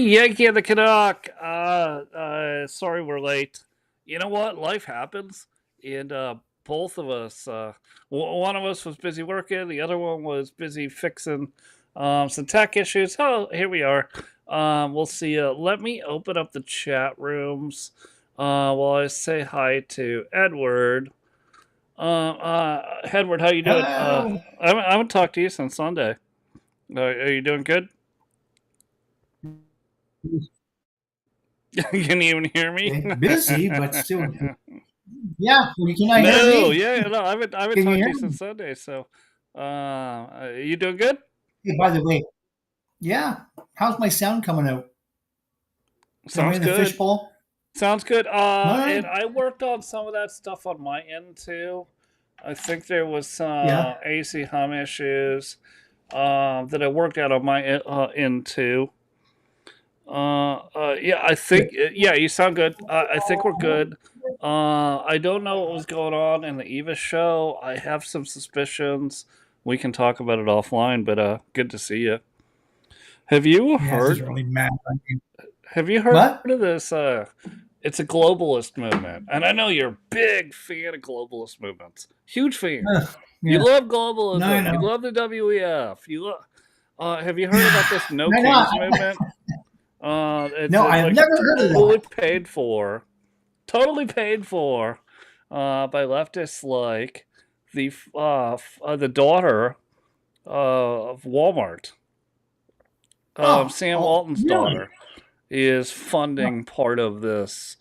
Yankee and the Canuck. Sorry we're late. You know what? Life happens, and both of us. One of us was busy working. The other one was busy fixing some tech issues. Oh, here we are. We'll see. Let me open up the chat rooms while I say hi to Edward. Edward, how you doing? Hello. I haven't talked to you since Sunday. Are you doing good? Can you even hear me? Okay. Busy, but still. Yeah. Well, can I hear No, me? yeah, no, I haven't Can you talked to hear you me? since Sunday. So, you doing good? Hey, by the way, yeah. How's my sound coming out? Am I Sounds in the good. fishbowl? Sounds good. All And right. I worked on some of that stuff on my end too. I think there was some Yeah. AC hum issues that I worked out on my end too. Yeah, I think yeah, you sound good. I think we're good. I don't know what was going on in the Eva show. I have some suspicions. We can talk about it offline, but good to see you. Have you Yeah. This is heard? really mad. Have you heard What? of this? It's a globalist movement, and I know you're a big fan of globalist movements. Huge fan. You Yeah. love No, I globalism. You know. love the WEF. You love. Have you heard about Yeah. this No No, no, Kings movement? It's no. I have like never heard of totally that. paid for, by leftists like the daughter of Walmart, Sam Oh, Walton's really? daughter, is funding part of this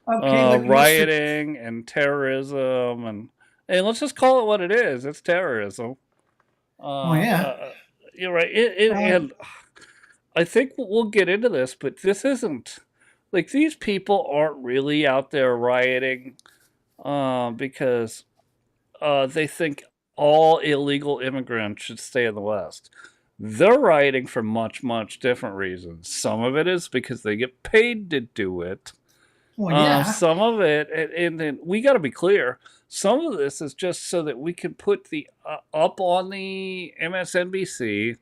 Okay. Let's. rioting and terrorism, and let's just call it what it is. It's terrorism. Oh, Uh, yeah. uh, you're right. And I think we'll get into this, but this isn't like these people aren't really out there rioting because they think all illegal immigrants should stay in the West. They're rioting for much, much different reasons. Some of it is because they get paid to do it. Well, yeah. Some of it, and then we got to be clear. Some of this is just so that we can put the up on the MSNBC,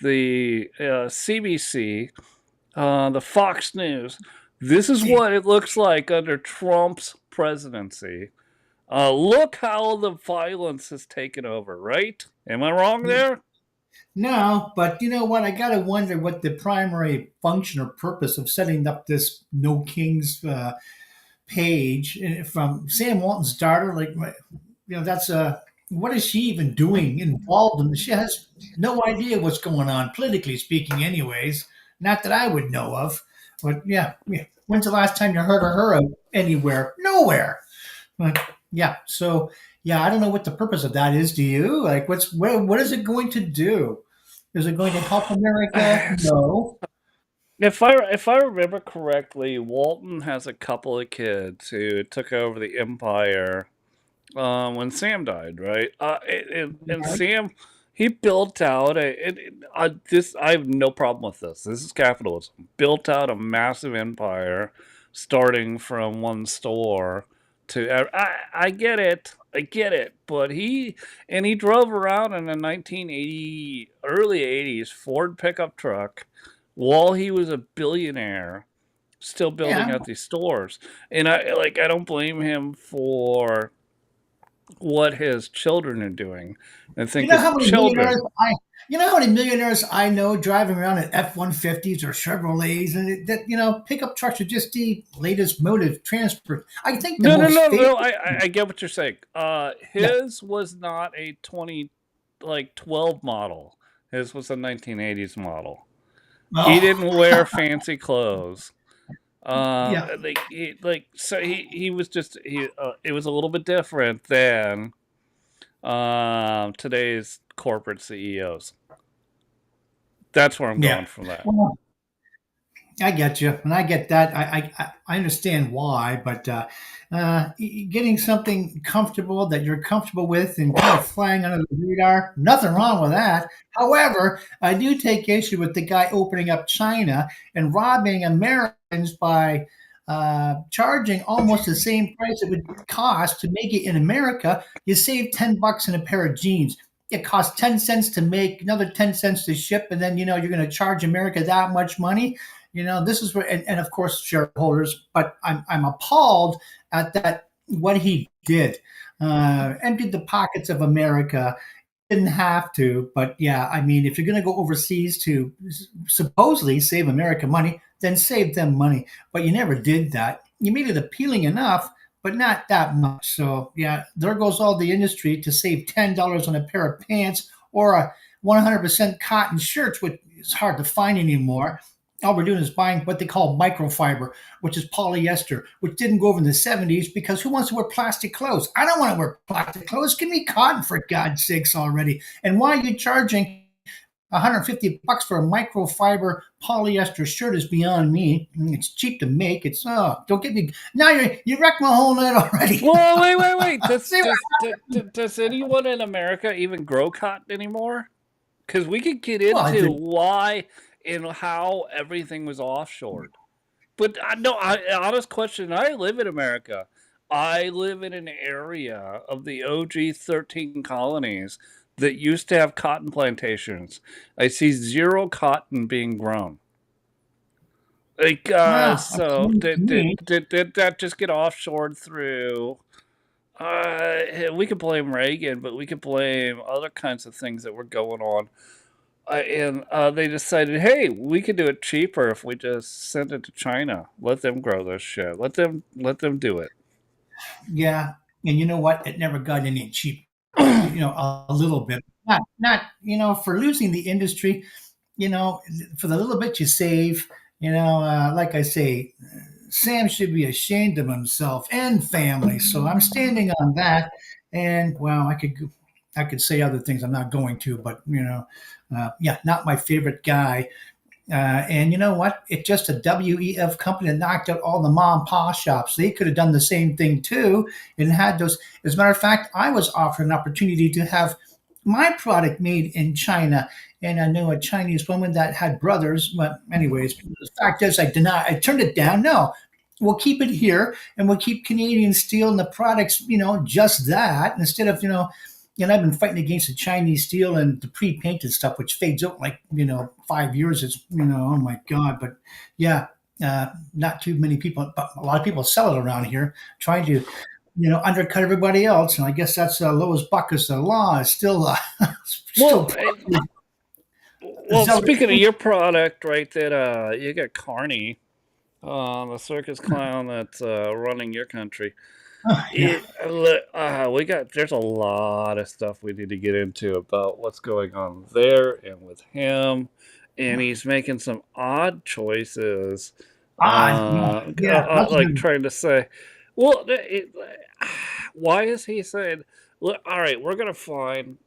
the CBC, the Fox News. This is what it looks like under Trump's presidency. Look how the violence has taken over, right? Am I wrong there? No, but you know what? I gotta wonder what the primary function or purpose of setting up this No Kings page from Sam Walton's daughter. Like, that's what is she even doing involved in? She has no idea what's going on politically speaking, anyways. Not that I would know of. But yeah, yeah. When's the last time you heard of her out anywhere? Nowhere. But yeah, so yeah, I don't know what the purpose of that is. Do you? Like, what is it going to do? Is it going to help America? No. If I remember correctly, Walton has a couple of kids who took over the empire when Sam died, right? And Right? Sam, he built out this. I have no problem with this. This is capitalism. Built out a massive empire, starting from one store to. I get it. I get it. But he drove around in a 1980 early 80s Ford pickup truck while he was a billionaire, still building Yeah. out these stores. And I don't blame him for what his children are doing. I You think know his how many children. millionaires I you know how many millionaires I know driving around in F-150s or Chevrolets, and that pickup trucks are just the latest mode of transport. I think the No, no, most no, famous. no. I get what you're saying. Yeah. His was not a 12 model. His was a 1980s model. He Oh, didn't wear fancy clothes. yeah. So he was just he. It was a little bit different than today's corporate CEOs. That's where I'm Yeah. going from that. Well, I get you, and I get that. I understand why, but getting something comfortable that you're comfortable with and kind of flying under the radar, nothing wrong with that. However, I do take issue with the guy opening up China and robbing Americans by charging almost the same price it would cost to make it in America. You save $10 in a pair of jeans. It costs 10 cents to make, another 10 cents to ship, and then you're going to charge America that much money. This is where, and of course shareholders. But I'm appalled at that what he did. Emptied the pockets of America. Didn't have to, but yeah, I mean, if you're going to go overseas to supposedly save America money, then save them money. But you never did that. You made it appealing enough, but not that much. So yeah, there goes all the industry to save $10 on a pair of pants or a 100% cotton shirt, which is hard to find anymore. All we're doing is buying what they call microfiber, which is polyester, which didn't go over in the 70s because who wants to wear plastic clothes? I don't want to wear plastic clothes. Give me cotton for God's sakes already. And why are you charging $150 for a microfiber polyester shirt is beyond me. It's cheap to make. It's don't get me now. You wrecked my whole night already. Well, wait. See what- Does anyone in America even grow cotton anymore? Because we could get well, into why and how everything was offshored. But no, honest question. I live in America. I live in an area of the OG 13 colonies that used to have cotton plantations. I see zero cotton being grown. Like, so did that just get offshored through? We could blame Reagan, but we could blame other kinds of things that were going on. And they decided, hey, we could do it cheaper if we just send it to China. Let them grow this shit. Let them do it. yeah, and you know what? It never got any cheap. A little bit. Not for losing the industry. For the little bit you save. Like I say, Sam should be ashamed of himself and family. So I'm standing on that. And well, I could say other things. I'm not going to, but yeah, not my favorite guy. And you know what? It's just a WEF company that knocked out all the mom and pop shops. They could have done the same thing too and had those. As a matter of fact, I was offered an opportunity to have my product made in China. And I knew a Chinese woman that had brothers. But anyways, the fact is, I turned it down. No, we'll keep it here and we'll keep Canadian steel and the products, just that instead of, I've been fighting against the Chinese steel and the pre-painted stuff, which fades out like 5 years. It's oh my god! But yeah, not too many people, but a lot of people sell it around here, trying to undercut everybody else. And I guess that's Lois Buckus. The law is still still. Well, speaking of your product, right? That you got Carney, the circus clown that's running your country. Yeah. We got. There's a lot of stuff we need to get into about what's going on there and with him, and he's making some odd choices. Yeah. Like trying to say, well, why is he saying, look, all right, we're gonna find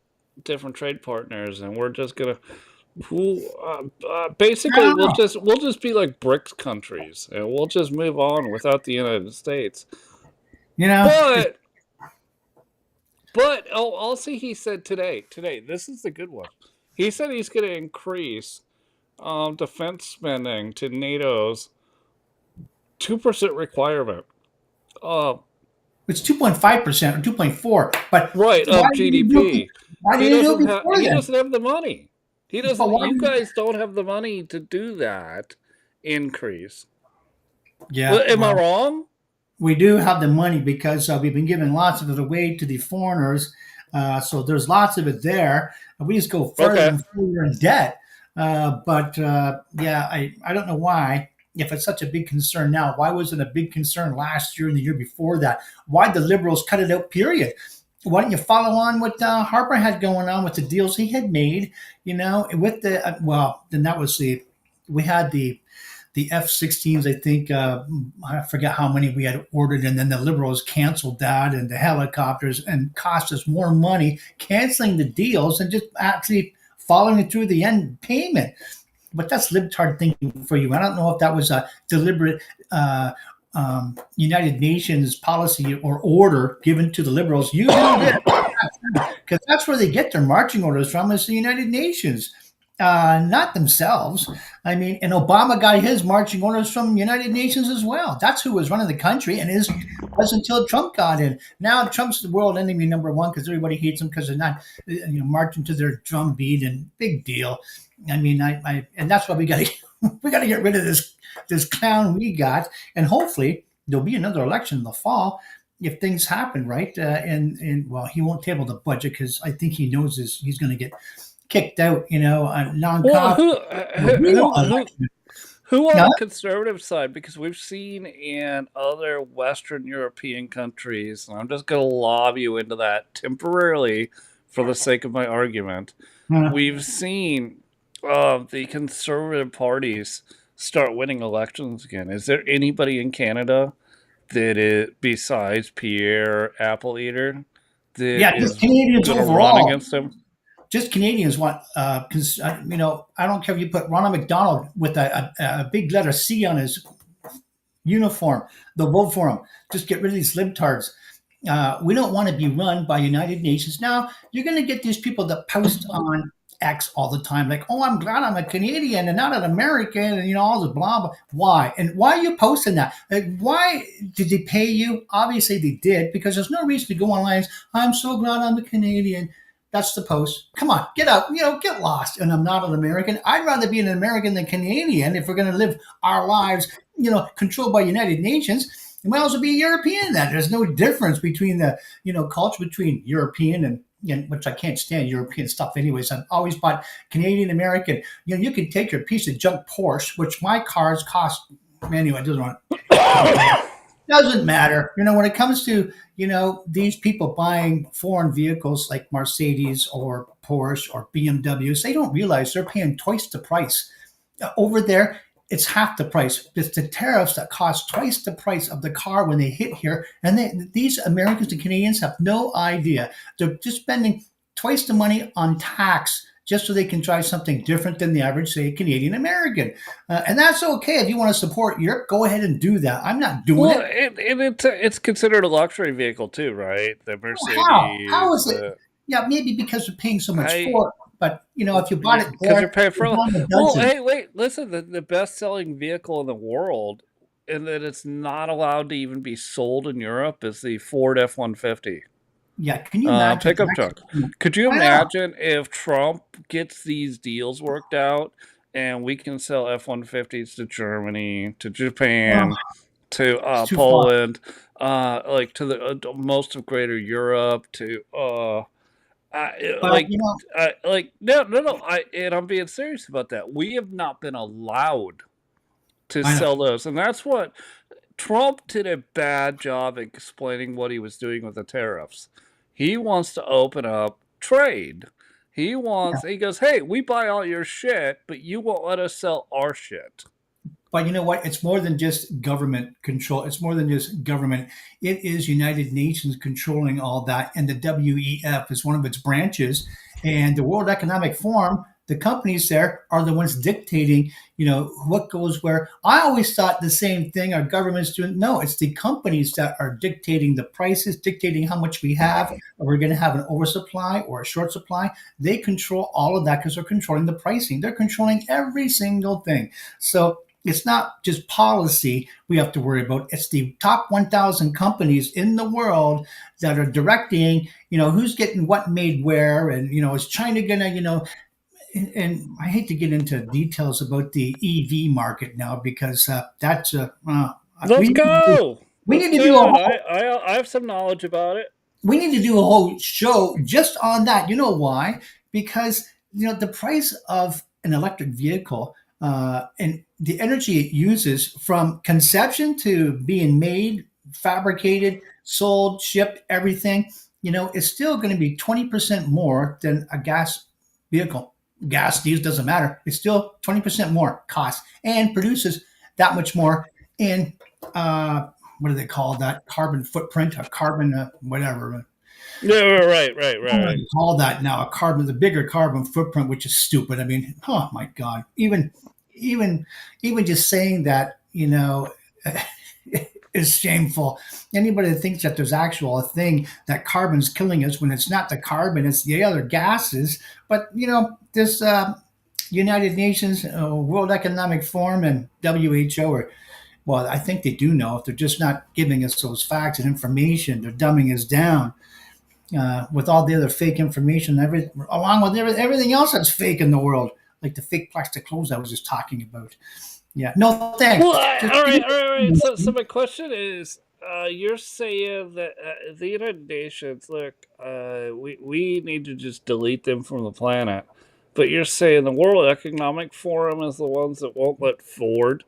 different trade partners, and we're just gonna, who, I basically, don't know. we'll just be like BRICS countries, and we'll just move on without the United States. It's, But also he said today, this is the good one. He said he's going to increase defense spending to NATO's 2% requirement. Uh, it's 2.5% or 2.4. But right, why of did he do it? GDP. Why He did he do it doesn't have before he then? doesn't have the money. He But doesn't. why? You guys don't have the money to do that increase. Yeah. Am I Well, wrong? we do have the money because we've been giving lots of it away to the foreigners. So there's lots of it there. We just go further Okay. and further in debt. But yeah, I don't know why. If it's such a big concern now, why wasn't it a big concern last year and the year before that? Why the liberals cut it out? Period. Why don't you follow on what Harper had going on with the deals he had made? With the well, then that was we had the F-16s. I think I forget how many we had ordered, and then the liberals canceled that, and the helicopters, and cost us more money canceling the deals and just actually following it through the end payment. But that's libtard thinking for you. I don't know if that was a deliberate United Nations policy or order given to the liberals. You do this because that's where they get their marching orders from. Is the United Nations, not themselves. I mean, and Obama got his marching orders from United Nations as well. That's who was running the country, and is was until Trump got in. Now Trump's the world enemy number one because everybody hates him because they're not marching to their drum beat and big deal. I mean, and that's why we got to We got to get rid of this clown we got, and hopefully there'll be another election in the fall if things happen right. And well, he won't table the budget because I think he knows he's going to get kicked out. Well, Non-cop. who who who who on No, the conservative side? Because we've seen in other Western European countries, and I'm just going to lob you into that temporarily for the sake of my argument. We've seen the conservative parties start winning elections again. Is there anybody in Canada that is, besides Pierre Apple Eater, that yeah, just is Canadians going to run overall. against him? Just Canadians want, because I don't care if you put Ronald McDonald with a big letter C on his uniform, they'll vote for him. Just get rid of these libtards. We don't want to be run by United Nations. Now, you're going to get these people that post on X all the time, like, oh, I'm glad I'm a Canadian and not an American, and all the blah, blah. Why? And why are you posting that? Like, why did they pay you? Obviously, they did, because there's no reason to go online and say, I'm so glad I'm a Canadian. That's the post. Come on, get out, get lost. And I'm not an American. I'd rather be an American than Canadian if we're going to live our lives, controlled by United Nations. You might also be a European then. There's no difference between the, culture between European and which I can't stand European stuff anyways. I've always bought Canadian American. You can take your piece of junk Porsche, which my cars cost, anyway, it doesn't matter. When it comes to, these people buying foreign vehicles like Mercedes or Porsche or BMWs, they don't realize they're paying twice the price. Over there, it's half the price. It's the tariffs that cost twice the price of the car when they hit here. And these Americans and Canadians have no idea. They're just spending twice the money on tax just so they can drive something different than the average, say, Canadian American. And that's okay. If you want to support Europe, go ahead and do that. I'm not doing Well, it. it's considered a luxury vehicle too, right? The How? How Mercedes. is it? Yeah, maybe because you're paying so much I for it. But, if you bought it because you're there, paying it's for. on a Well, dozen. hey, wait, listen. The best-selling vehicle in the world, and that it's not allowed to even be sold in Europe, is the Ford F-150 Yeah, can you imagine? pickup truck. Could you I know. imagine if Trump gets these deals worked out, and we can sell F-150s to Germany, to Oh, Japan, to it's too far. Poland, like to the most of Greater Europe, to But, like no. And I'm being serious about that. We have not been allowed to I know. sell those, and that's what Trump did a bad job explaining what he was doing with the tariffs. He wants to open up trade. He goes, hey, we buy all your shit, but you won't let us sell our shit. But you know what? It's more than just government control. It's more than just government. It is United Nations controlling all that, and the WEF is one of its branches. And the World Economic Forum, the companies there are the ones dictating, what goes where. I always thought the same thing. Our government's doing. No, it's the companies that are dictating the prices, dictating how much we have. Are we going to have an oversupply or a short supply? They control all of that because they're controlling the pricing. They're controlling every single thing. So it's not just policy we have to worry about. It's the top 1,000 companies in the world that are directing, who's getting what made where. And, is China going to, and I hate to get into details about the EV market now because that's, Let's we need to do, go. we Let's need to do do a it. whole, I have some knowledge about it. we need to do a whole show just on that. You know why? Because the price of an electric vehicle and the energy it uses from conception to being made, fabricated, sold, shipped, everything, is still going to be 20% more than a gas vehicle. Gas, diesel, doesn't matter. It's still 20% more cost and produces that much more in what do they call that? Carbon footprint or carbon whatever. Yeah, I don't know what right. to call that now. A carbon, the bigger carbon footprint, which is stupid. I mean, oh my God, even, even just saying that, is shameful. Anybody that thinks that there's actual a thing that carbon's killing us when it's not the carbon, it's the other gases. But this United Nations, World Economic Forum, and WHO are well, I think they do know. If they're just not giving us those facts and information, they're dumbing us down with all the other fake information, along with everything else that's fake in the world. like the fake plastic clothes I was just talking about. Yeah, no thanks. Well, Just all give right, me all right, all right. So my question is, you're saying that the United Nations, look, we need to just delete them from the planet, but you're saying the World Economic Forum is the ones that won't let Ford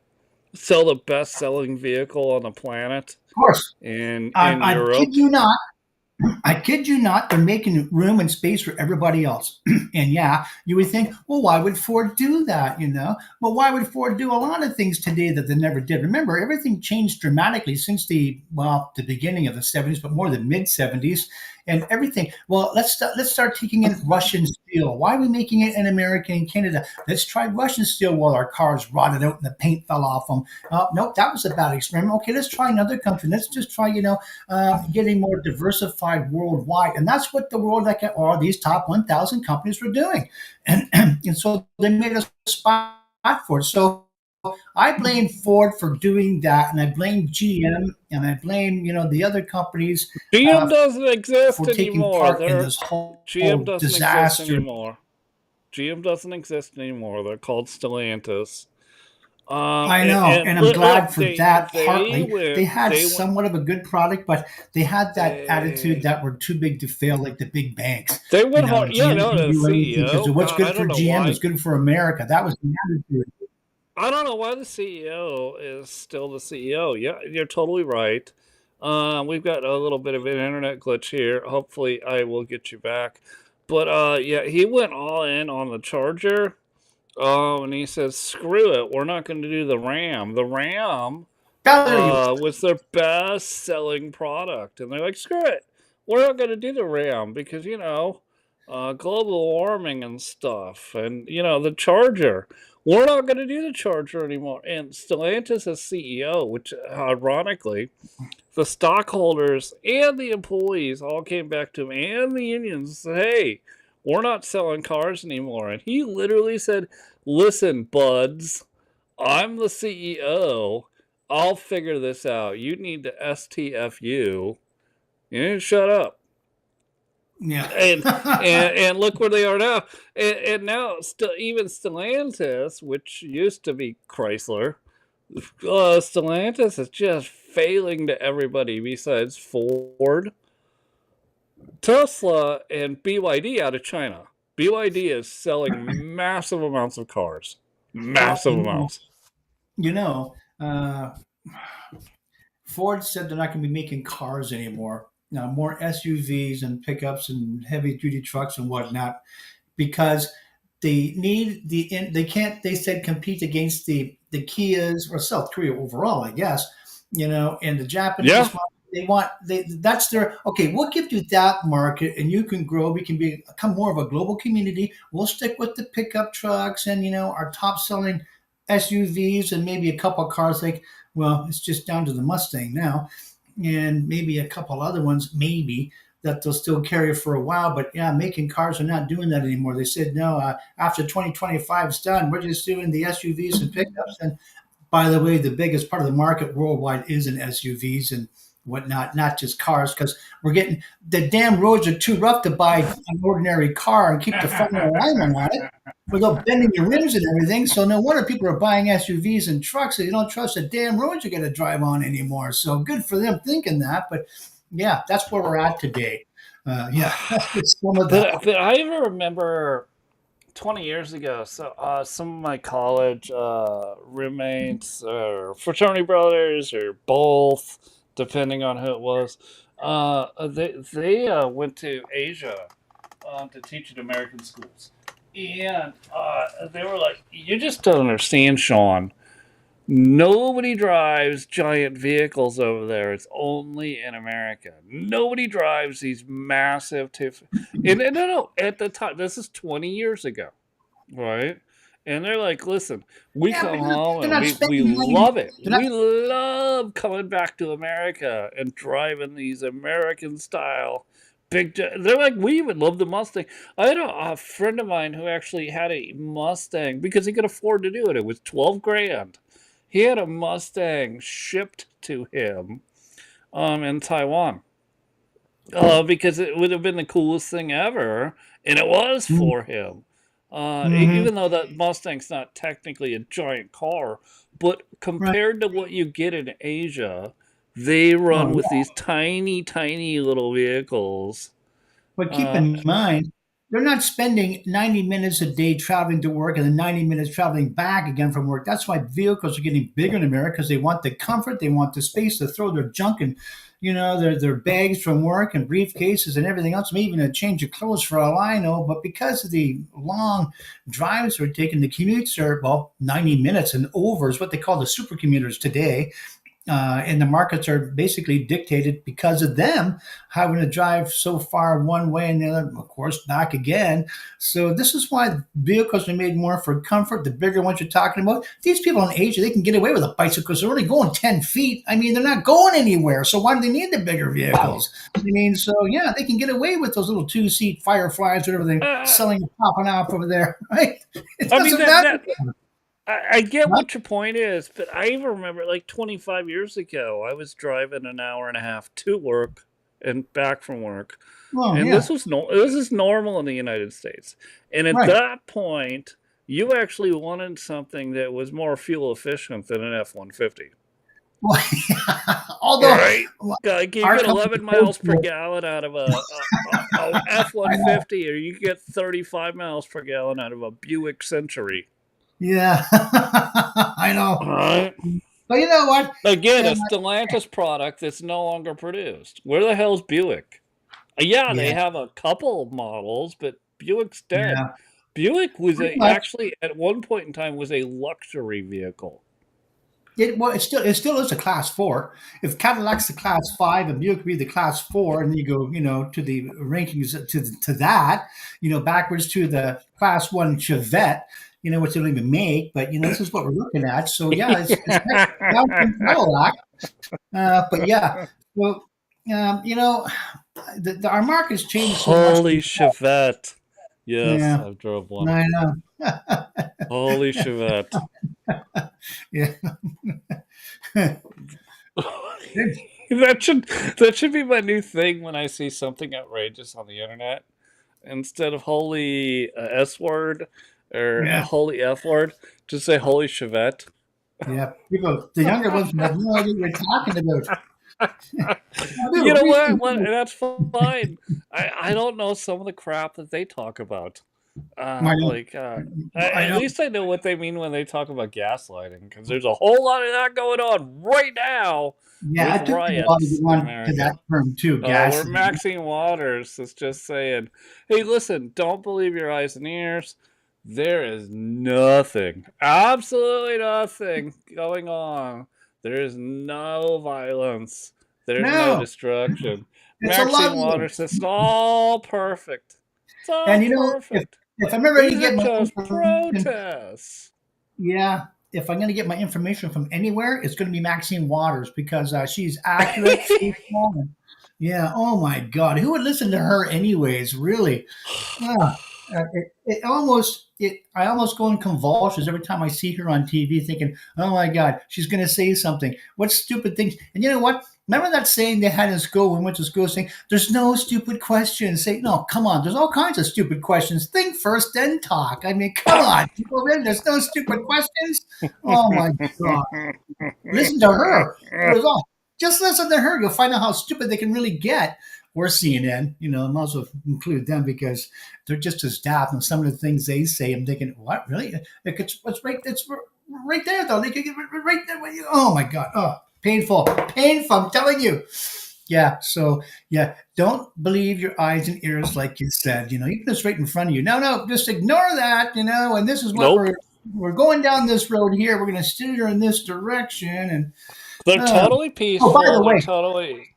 sell the best-selling vehicle on the planet of course. in I kid Europe? you not. I kid you not, they're making room and space for everybody else. And yeah, you would think, well, why would Ford do that? Well, why would Ford do a lot of things today that they never did? Remember, everything changed dramatically since the beginning of the '70s, but more the mid '70s, and everything. Well, let's start taking in Russian steel. Why are we making it in America and Canada? Let's try Russian steel while our cars rotted out and the paint fell off them. Nope, that was a bad experiment. Okay, let's try another country. Let's just try, getting more diversified worldwide. And that's what the World or these top 1,000 companies were doing. And so they made a spot for it. So I blame Ford for doing that, and I blame GM, and I blame the other companies GM uh, doesn't exist for taking anymore. part in this whole GM doesn't exist disaster. anymore. GM doesn't exist anymore. They're called Stellantis. I know, And and I'm look, look, glad for that. they Partly, they went, had they went, somewhat of a good product, but they had that attitude they, that we're too big to fail, like the big banks. they went And hard. Yeah, GM no, can the do anything because CEO. what's God, good I for don't know GM is why. good for America. That was the attitude. I don't know why the CEO is still the CEO. Yeah, you're totally right. We've got a little bit of an internet glitch here. Hopefully, I will get you back. But yeah, he went all in on the Charger. And he says, "Screw it, we're not going to do the Ram. The Ram There you was their best-selling product," and they're like, "Screw it, we're not going to do the Ram because global warming and stuff, and the Charger. We're not going to do the Charger anymore." And Stellantis as CEO, which ironically, the stockholders and the employees all came back to him, and the unions and said, "Hey, we're not selling cars anymore." And he literally said, "Listen, buds, I'm the CEO. I'll figure this out. You need to STFU. You need to shut up." yeah. And look where they are now. And now even Stellantis, which used to be Chrysler, Stellantis is just failing to everybody besides Ford, Tesla, and BYD out of China. BYD is selling massive amounts of cars. Well, Massive amounts. you know, uh, Ford said they're not going to be making cars anymore. Now, more SUVs and pickups and heavy duty trucks and whatnot, because they can't, they said, compete against the Kias or South Korea overall, I guess, and the Yeah. Japanese market. That's their, okay, we'll give you that market and you can grow. We can become more of a global community. We'll stick with the pickup trucks and our top selling SUVs and maybe a couple of cars, like, well, it's just down to the Mustang now, and maybe a couple other ones, maybe, that they'll still carry for a while. But yeah, making cars are not doing that anymore. They said no. After 2025 is done, we're just doing the SUVs and pickups. And by the way, the biggest part of the market worldwide is in SUVs and whatnot, not just cars, because we're getting, the damn roads are too rough to buy an ordinary car and keep the front wheel alignment on it without bending your rims and everything. So no wonder people are buying SUVs and trucks. They don't trust the damn roads you're going to drive on anymore. So good for them thinking that. But yeah, that's where we're at today. Yeah, that's just some of the. But I even remember 20 years ago. So some of my college roommates or fraternity brothers or both, depending on who it was, they went to Asia to teach at American schools. And they were like, "You just don't understand, Sean. Nobody drives giant vehicles over there. It's only in America. Nobody drives these massive And no, at the time, this is 20 years ago, right? And they're like, "Listen, we Yeah, come home they're and not we spending money. love it. They're not. We love coming back to America and driving these American style they're like, we even love the Mustang." I had a friend of mine who actually had a Mustang because he could afford to do it. It was 12 grand. He had a Mustang shipped to him in Taiwan because it would have been the coolest thing ever, and it was Mm, for him. Hmm. Even though that Mustang's not technically a giant car, but Right. compared to what you get in Asia, they Oh, run with yeah. these tiny, tiny little vehicles. But keep Uh, in mind, they're not spending 90 minutes a day traveling to work and then 90 minutes traveling back again from work. That's why vehicles are getting bigger in America because they want the comfort, they want the space to throw their junk and, their bags from work and briefcases and everything else, maybe even a change of clothes for all I know. But because of the long drives we're taking, the commutes are, well, 90 minutes and over is what they call the super commuters today. And the markets are basically dictated because of them having to drive so far one way and then, of course, back again. So this is why vehicles are made more for comfort. The bigger ones you're talking about, these people in Asia, they can get away with a bicycle because they're only going 10 feet. I mean, they're not going anywhere. So why do they need the bigger vehicles? I mean, so yeah, they can get away with those little two-seat Fireflies, whatever they're uh, selling, popping off over there, right? It I mean doesn't that matter. that I get Huh? what your point is, but I even remember like 25 years ago, I was driving an hour and a half to work and back from work, Oh, and yeah, this is normal in the United States. And at right. that point, you actually wanted something that was more fuel efficient than an F-150. Well, although Right? well, Like you our get company 11 goes miles per for gallon out of a I know. F-150, or you get 35 miles per gallon out of a Buick Century. Yeah, I know. Right? But you know what? Again, Uh, a Stellantis product that's no longer produced. Where the hell's Buick? Yeah, yeah, they have a couple models, but Buick's dead. yeah, Buick was pretty a much. actually at one point in time was a luxury vehicle. Well, it still is a class four. If Cadillac's the class five and Buick would be the class four, and then you go, to the rankings to that, backwards to the class one Chevette, which they don't even make. But this is what we're looking at. So yeah, it's next down from Cadillac. But yeah, well, you know, our market's changed so much. Holy Chevette. Yes, Yeah, I've drove one. I know. Holy Chevette. Yeah. That should be my new thing when I see something outrageous on the internet. Instead of holy S word or Yeah. holy F word, just say holy Chevette. Yeah. People, the younger ones have no idea what you're talking about. I You do. know what? Recently, What? That's fine. I don't know some of the crap that they talk about. I know. Like I at know. least I know what they mean when they talk about gaslighting, because there's a whole lot of that going on right now Yeah, with it took me a while to riots get in on to America. that term too, Where gaslighting. Maxine Waters is just saying, "Hey, listen, don't believe your eyes and ears. There is nothing, absolutely nothing going on. There is no violence. There's no No, destruction." it's a Maxine love you. Waters says it's all perfect. It's all And if perfect. if I'm ever going to These are get my just information, protests. yeah, if I'm going to get my information from anywhere, it's going to be Maxine Waters because she's accurate, faithful, and yeah. Oh my God, who would listen to her anyways? Really? Ah, I almost go in convulsions every time I see her on TV, thinking, "Oh my God, she's going to say something. What stupid things?" And you know what? Remember that saying they had in school when we went to school, saying, "There's no stupid questions." Say, no, come on. There's all kinds of stupid questions. Think first, then talk. I mean, come on. People, really, there's no stupid questions. Oh my God. Listen to her. It was all. Just listen to her. You'll find out how stupid they can really get. Or CNN, I might as well include them because they're just as daft. And some of the things they say, I'm thinking, what really? It's right there though. They could get right there. Oh my God! Oh, painful, painful. I'm telling you. Yeah. So yeah, don't believe your eyes and ears, like you said. Even it's right in front of you. No, no, just ignore that. And this is what Nope. we're going down this road here. We're going to steer in this direction. And They're uh, totally oh, by peaceful. the They're way, totally.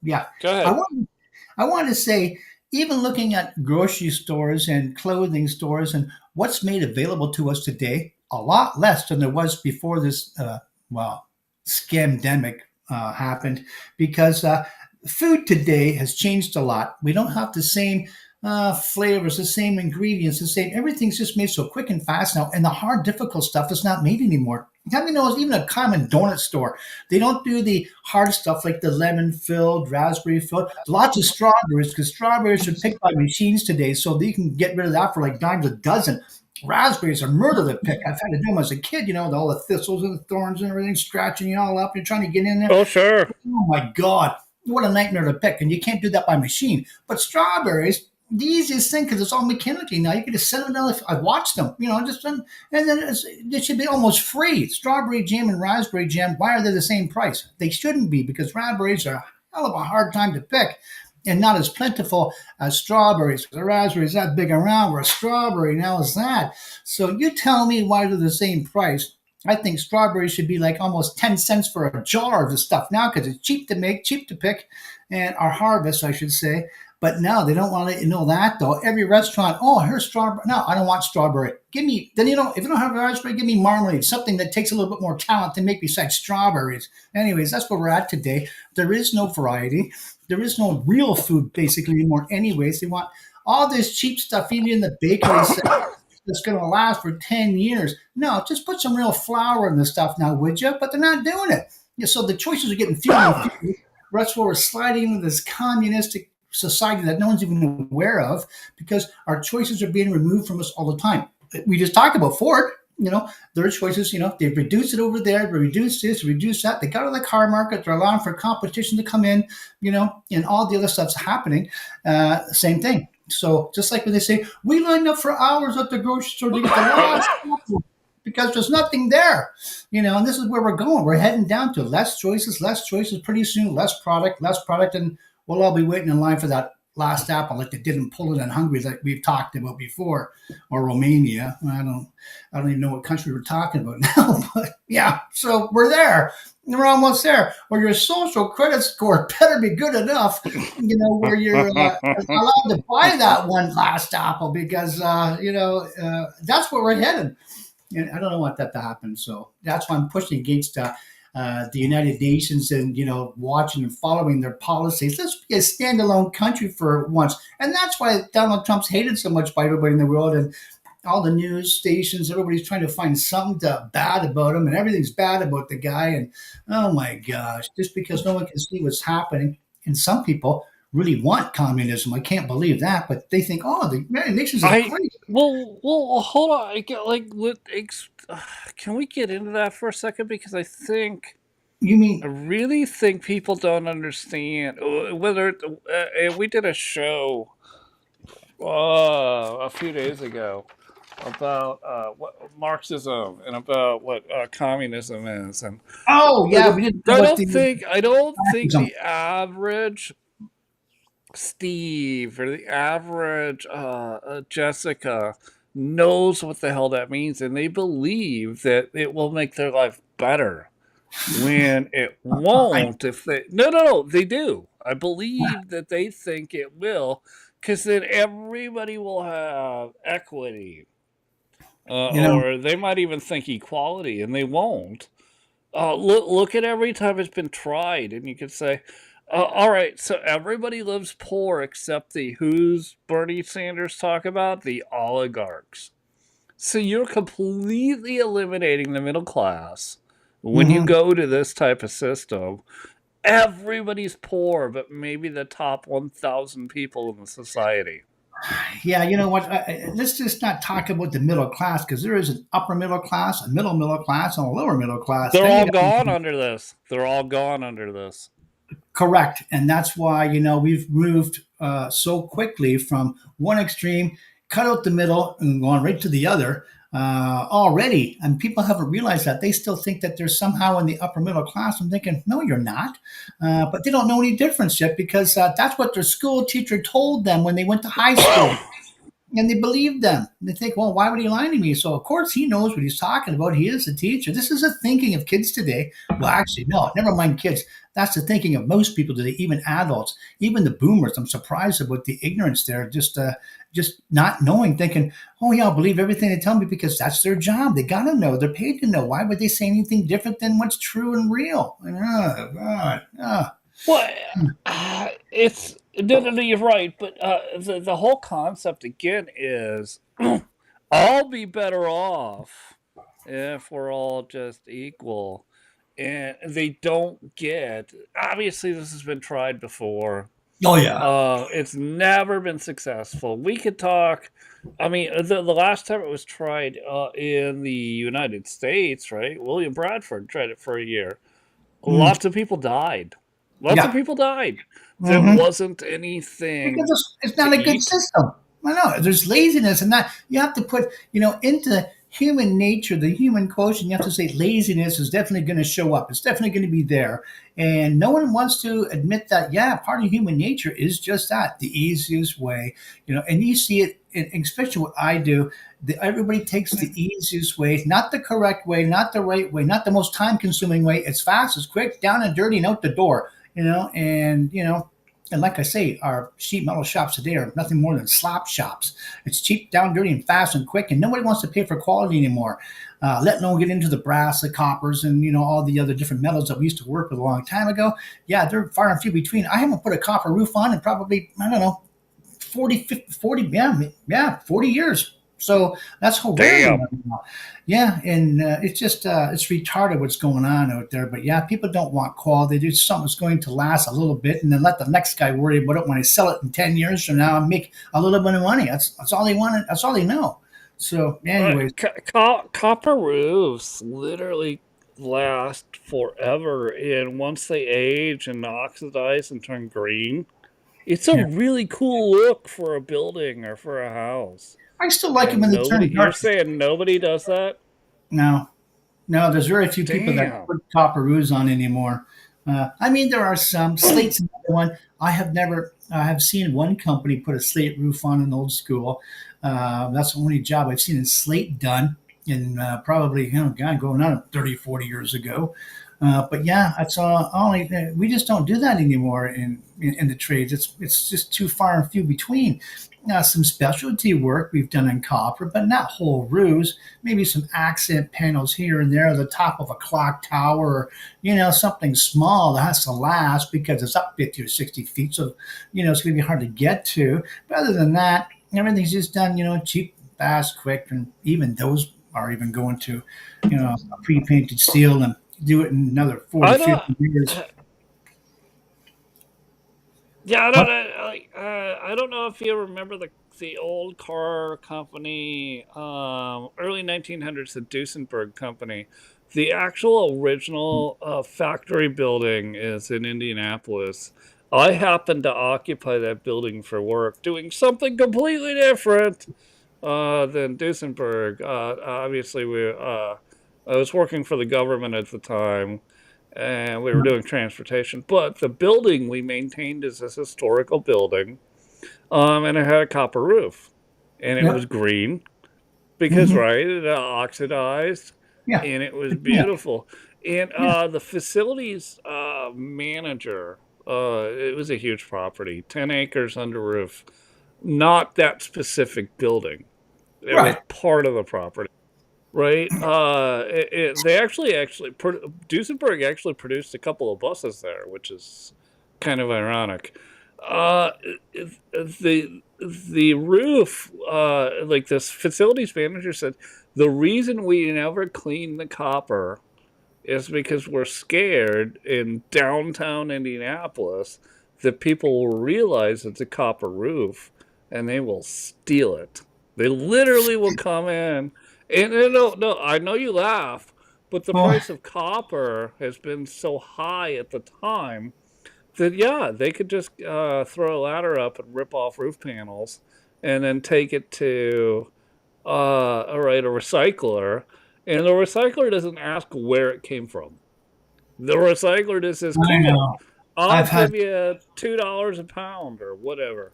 yeah, Go I ahead. want I want to say, even looking at grocery stores and clothing stores and what's made available to us today, a lot less than there was before this, well, scamdemic happened, because food today has changed a lot. We don't have the same flavors, the same ingredients, the same. Everything's just made so quick and fast now, and the hard, difficult stuff is not made anymore. How many knows even a common donut store, they don't do the hard stuff like the lemon filled, raspberry filled. Lots of strawberries because strawberries are picked by machines today, so they can get rid of that for like dimes a dozen. Raspberries are murder to pick. I've had to do them as a kid, with all the thistles and the thorns and everything scratching you all up. You're trying to get in there. Oh, sure. Oh my God, what a nightmare to pick. And you can't do that by machine. But strawberries, the easiest thing because it's all mechanically now. You can just set them down. I've watched them, and then it should be almost free. Strawberry jam and raspberry jam, why are they the same price? They shouldn't be because raspberries are a hell of a hard time to pick and not as plentiful as strawberries. The raspberries that big around, where a strawberry now is that. So you tell me why they're the same price. I think strawberries should be like almost 10 cents for a jar of the stuff now because it's cheap to make, cheap to pick, and our harvest, I should say. But now they don't want to let you know that though. Every restaurant, oh, here's strawberry. No, I don't want strawberry. Give me then if you don't have raspberry, give me marmalade, something that takes a little bit more talent to make besides strawberries. Anyways, that's where we're at today. There is no variety. There is no real food basically anymore. Anyways, they want all this cheap stuff even in the bakery that's going to last for 10 years. No, just put some real flour in the stuff now, would you? But they're not doing it. Yeah, so the choices are getting fewer and fewer. That's where we're sliding into this communistic society that no one's even aware of because our choices are being removed from us all the time. We just talked about Ford. Their choices, they've reduced it over there, they reduced this, reduced that. They got out of the car market. They're allowing for competition to come in, and all the other stuff's happening. Same thing. So just like when they say, we lined up for hours at the grocery store to get the last apple because there's nothing there, and this is where we're going. We're heading down to less choices, pretty soon, less product, and we'll all be waiting in line for that last apple like they did in Poland and Hungary like we've talked about before, or Romania. I don't even know what country we're talking about now, but yeah, so we're there. We're almost there. Or your social credit score better be good enough, where you're allowed to buy that one last apple because, that's where we're headed. And I don't want that to happen. So that's why I'm pushing against the United Nations and, watching and following their policies. Let's be a standalone country for once. And that's why Donald Trump's hated so much by everybody in the world. And all the news stations, everybody's trying to find something bad about him, and everything's bad about the guy. And oh my gosh, just because no one can see what's happening. And some people really want communism. I can't believe that, but they think, oh, the United Nations is great. Well, hold on. I get can we get into that for a second? Because You mean I really think people don't understand whether we did a show a few days ago about what Marxism and about what communism is, and Oh I yeah, we didn't know what the I don't think fascism. the average Steve or the average Jessica knows what the hell that means, and they believe that it will make their life better when it I won't. If they no, they do. I believe that they think it will, because then everybody will have equity, you know or they might even think equality, and they won't. Look at every time it's been tried, and you could say, all right, so everybody lives poor except the who's Bernie Sanders talk about? The oligarchs. So you're completely eliminating the middle class when you hmm go to this type of system. Everybody's poor, but maybe the top 1,000 people in the society. Yeah, you know what? Let's just not talk about the middle class because there is an upper middle class, a middle class, and a lower middle class. They're Then you all got gone under this. They're all gone under this. correct, and that's why we've moved so quickly from one extreme, cut out the middle, and gone right to the other already. And people haven't realized that. They still think that they're somehow in the upper middle class. I'm thinking, no, you're not. But they don't know any difference yet because that's what their school teacher told them when they went to high school. And they believe them. They think, well, why would he lie to me? So of course he knows what he's talking about. He is a teacher. This is the thinking of kids today. Well, actually, no, never mind kids. That's the thinking of most people today, even adults, even the boomers. I'm surprised about the ignorance there, just not knowing, thinking, oh yeah, I'll believe everything they tell me because that's their job. They gotta know. They're paid to know. Why would they say anything different than what's true and real? And, oh, God, Well, it's no, you're right, but the whole concept again is I'll be better off if we're all just equal. And they don't get, obviously, this has been tried before. Oh yeah. It's never been successful. We could talk. I mean, the last time it was tried in the United States, right? William Bradford tried it for a year. Mm, Lots of people died. Lots of yeah. people died. There Hmm. wasn't Because anything it's to not a good eat. system. I know there's laziness and that you have to put, into human nature, the human quotient. You have to say laziness is definitely going to show up. It's definitely going to be there, and no one wants to admit that. Yeah, part of human nature is just that, the easiest way. And you see it, especially what I do. Everybody takes the easiest way, not the correct way, not the right way, not the most time-consuming way. It's fast, it's quick, down and dirty, and out the door. And like I say, our sheet metal shops today are nothing more than slop shops. It's cheap, down, dirty, and fast and quick, and nobody wants to pay for quality anymore. Let alone get into the brass, the coppers, and all the other different metals that we used to work with a long time ago. Yeah, they're far and few between. I haven't put a copper roof on in probably, I don't know, 40, 50, 40, yeah, 40 years. So that's how rare they are Damn. now. Yeah, and it's just it's retarded what's going on out there. But yeah, people don't want quality. They do something that's going to last a little bit, and then let the next guy worry about it when I sell it in 10 years from now and make a little bit of money. That's all they want. That's all they know. So, anyways, Copper roofs literally last forever, and once they age and oxidize and turn green, it's a yeah, really cool look for a building or for a house. I still like it when And they nobody, turn you're dark. saying nobody does that? No, no, there's very few people that Damn. put copper roofs on anymore. I mean, there are some. Slate's another one. I have never. I have seen one company put a slate roof on an old school. That's the only job I've seen in slate done in probably, God, going on 30, 40 years ago. But yeah, that's only we just don't do that anymore in the trades. It's just too far and few between. Some specialty work we've done in copper, but not whole roofs. Maybe some accent panels here and there, the top of a clock tower, or something small that has to last because it's up 50 or 60 feet. So it's going to be hard to get to. But other than that, everything's just done cheap, fast, quick, and even those are even going to pre-painted steel and do it in another 40, I don't. 50 years. Yeah, I don't What? know. I don't know if you remember the old car company, early 1900s, the Duesenberg company. The actual original factory building is in Indianapolis. I happened to occupy that building for work, doing something completely different than Duesenberg. Obviously, I was working for the government at the time, and we were doing transportation. But the building we maintained is this historical building, and it had a copper roof, and it was Yep. green because Hmm. right, it oxidized, Yeah. and it was Yeah. beautiful. And Yeah. the facilities manager, it was a huge property, 10 acres under roof, not that specific building. It was Right. part of the property, right? They actually Duesenberg actually produced a couple of buses there, which is kind of ironic. Uh, the roof, like this facilities manager said, the reason we never clean the copper is because we're scared in downtown Indianapolis that people will realize it's a copper roof and they will steal it. They literally will come in. And no, no, I know you laugh, but the Oh, price of copper has been so high at the time that, yeah, they could just throw a ladder up and rip off roof panels and then take it to all right, a recycler, and the recycler doesn't ask where it came from. The recycler just says, I "Cool, know. I'll I've had. give you $2 a pound or whatever."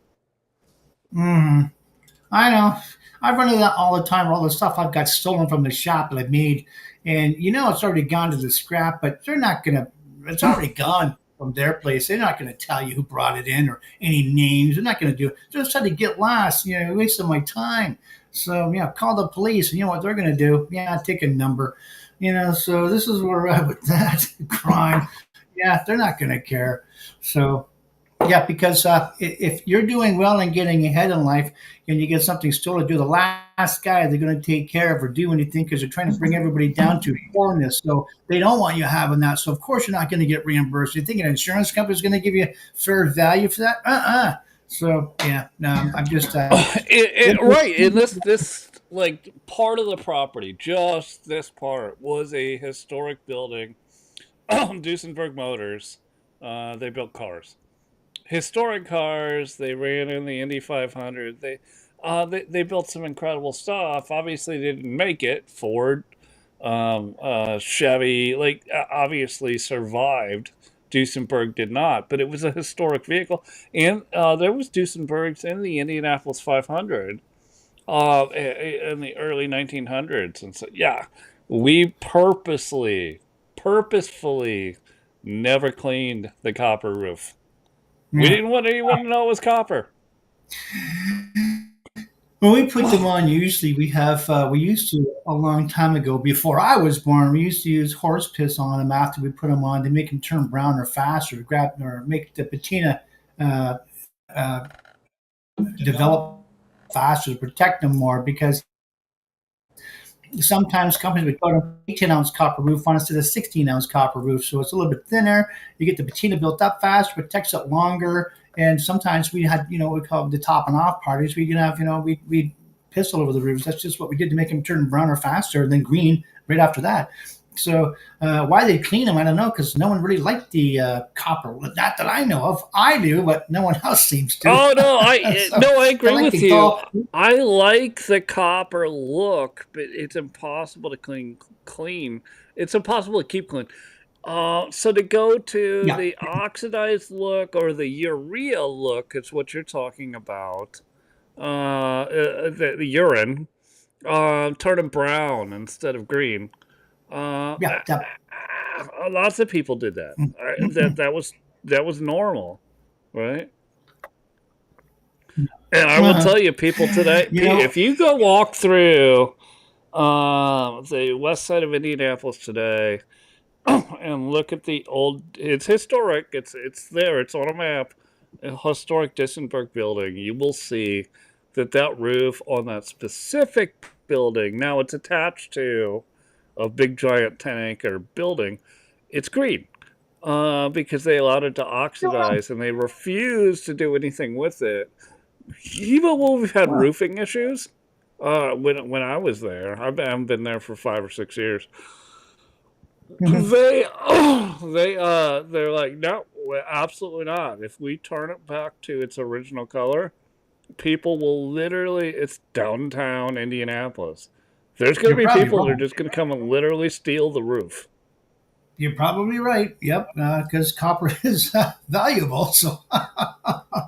Mm, I know. I run into that all the time. All the stuff I've got stolen from the shop that I made, and it's already gone to the scrap. But they're not gonna. It's already gone from their place. They're not gonna tell you who brought it in or any names. They're not gonna do it. They're just trying to get lost. Wasting my time. So call the police. And you know what they're gonna do? Yeah, take a number. So this is where we're at with that crime. Yeah, they're not gonna care. So Yeah, because if you're doing well and getting ahead in life, and you get something stolen, do the last guy they're going to take care of or do anything because they're trying to bring everybody down to poorness. So they don't want you having that. So of course you're not going to get reimbursed. You think an insurance company is going to give you fair value for that? So yeah, no, I'm just Right, and this like part of the property, just this part was a historic building. Duesenberg Motors, they built cars, historic cars. They ran in the Indy 500. They built some incredible stuff. Obviously, they didn't make it. Ford, Chevy, like obviously survived. Duesenberg did not, but it was a historic vehicle, and there was Duesenbergs in the Indianapolis 500 in the early 1900s, and so yeah, we purposefully never cleaned the copper roof. We yeah. didn't want anyone to know it was copper. When we put them on, usually we used to a long time ago before I was born. We used to use horse piss on them after we put them on to make them turn brown or faster, grab or make the patina uh, uh, develop faster to protect them more because sometimes companies would put an 18-ounce copper roof on instead of 16-ounce copper roof. So it's a little bit thinner. You get the patina built up faster, protects it longer. And sometimes we had, what we call the top and off parties. We can have, we piss all over the roofs. That's just what we did to make them turn brown or faster, and then green right after that. So why they clean them, I don't know, because no one really liked the copper. Not that I know of. I do, but no one else seems to. Oh no, So no, I I agree like with to you. call. I like the copper look, but it's impossible to clean. It's impossible to keep clean. So to go to Yeah, the oxidized look or the urea look is what you're talking about. The urine, turning brown instead of green. yeah, yeah. Lots of people did that. That was normal, right? And I will tell you, people today, you know, if you go walk through the west side of Indianapolis today and look at the old, it's historic. It's there. It's on a map. A historic Disenberg building. You will see that roof on that specific building. Now it's attached to a big giant 10-acre building. It's green because they allowed it to oxidize and they refused to do anything with it. Even when we've had roofing issues, when I was there, I've been there for 5 or 6 years. They they're like, no, absolutely not. If we turn it back to its original color, people will literally. It's downtown Indianapolis. There's going to you're be probably people that are wrong. just going to come and literally steal the roof. You're probably right. Yep, because copper is valuable. So I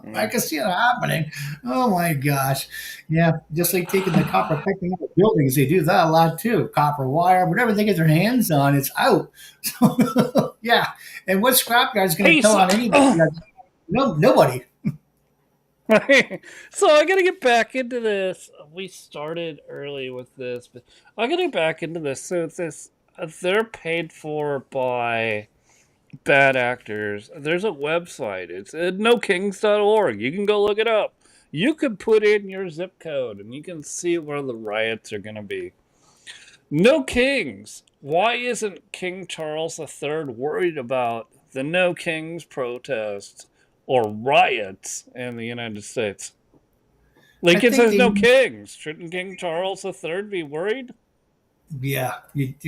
Mm. can see it happening. Oh my gosh. Yeah, just like taking the copper piping out of buildings, they do that a lot too. Copper wire, whatever they get their hands on, it's out. So, yeah. And what scrapyard is going to Hey, tell so on anybody? No, nobody. so I gotta get back into this. We started early with this, but I gotta get back into this. So this they're paid for by bad actors. There's a website. It's at nokings.org. You can go look it up. You can put in your zip code and you can see where the riots are gonna be. No Kings. Why isn't King Charles III worried about the No Kings protests or riots in the United States? I Lincoln think says no they kings. Shouldn't King Charles III be worried? Yeah,